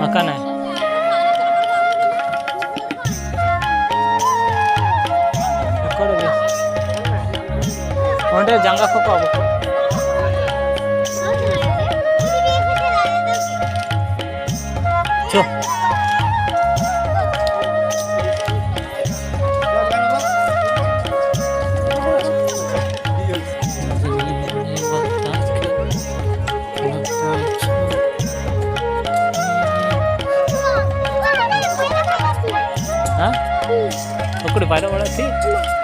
मकान आहे म्हणजे जंगा खूप चो हाँ पकड़ पायरा वाला थी